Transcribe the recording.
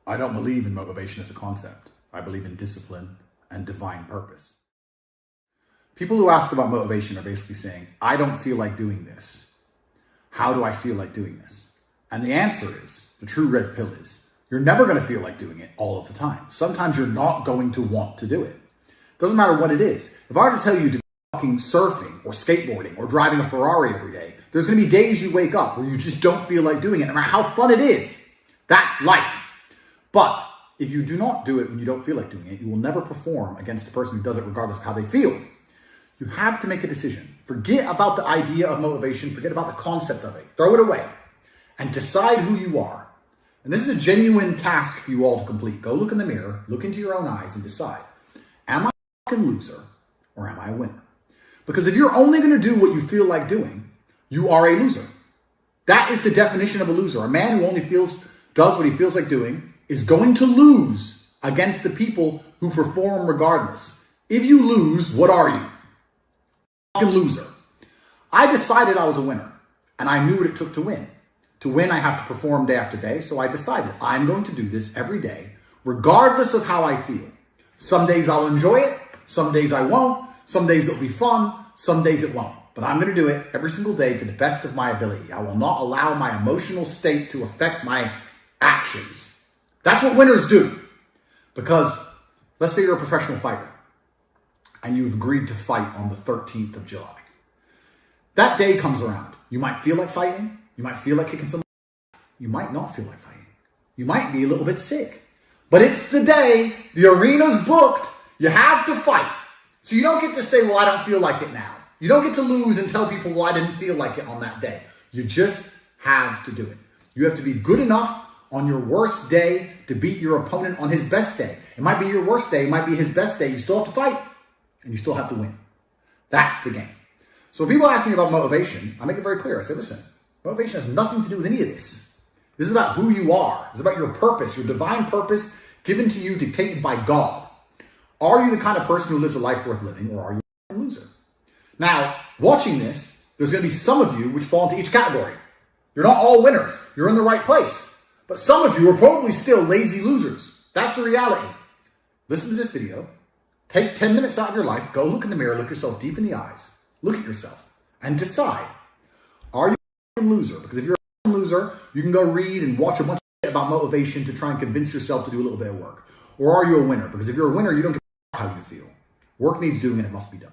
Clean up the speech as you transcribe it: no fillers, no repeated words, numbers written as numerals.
I don't believe in motivation as a concept. I believe in discipline and divine purpose. People who ask about motivation are basically saying, I don't feel like doing this. How do I feel like doing this? And the answer is, the true red pill is, you're never going to feel like doing it all of the time. Sometimes you're not going to want to do it. Doesn't matter what it is. If I were to tell you to be fucking surfing or skateboarding or driving a Ferrari every day, there's going to be days you wake up where you just don't feel like doing it, no matter how fun it is. That's life. But if you do not do it when you don't feel like doing it, you will never perform against a person who does it regardless of how they feel. You have to make a decision. Forget about the idea of motivation. Forget about the concept of it. Throw it away and decide who you are. And this is a genuine task for you all to complete. Go look in the mirror, look into your own eyes and decide, am I a fucking loser or am I a winner? Because if you're only going to do what you feel like doing, you are a loser. That is the definition of a loser. A man who only does what he feels like doing is going to lose against the people who perform regardless. If you lose, what are you? Fucking loser. I decided I was a winner and I knew what it took to win. To win, I have to perform day after day. So I decided I'm going to do this every day, regardless of how I feel. Some days I'll enjoy it. Some days I won't. Some days it'll be fun. Some days it won't. But I'm going to do it every single day to the best of my ability. I will not allow my emotional state to affect my actions. That's what winners do. Because let's say you're a professional fighter and you've agreed to fight on the 13th of July. That day comes around. You might feel like fighting. You might feel like kicking someone. You might not feel like fighting. You might be a little bit sick. But it's the day. The arena's booked. You have to fight. So you don't get to say, well, I don't feel like it now. You don't get to lose and tell people, well, I didn't feel like it on that day. You just have to do it. You have to be good enough on your worst day to beat your opponent on his best day. It might be your worst day. It might be his best day. You still have to fight and you still have to win. That's the game. So when people ask me about motivation, I make it very clear. I say, listen, motivation has nothing to do with any of this. This is about who you are. It's about your purpose, your divine purpose given to you, dictated by God. Are you the kind of person who lives a life worth living, or are you a loser? Now, watching this, there's going to be some of you which fall into each category. You're not all winners. You're in the right place. But some of you are probably still lazy losers. That's the reality. Listen to this video. Take 10 minutes out of your life. Go look in the mirror. Look yourself deep in the eyes. Look at yourself and decide, are you a loser? Because if you're a loser, you can go read and watch a bunch of shit about motivation to try and convince yourself to do a little bit of work. Or are you a winner? Because if you're a winner, you don't care how you feel. Work needs doing and it must be done.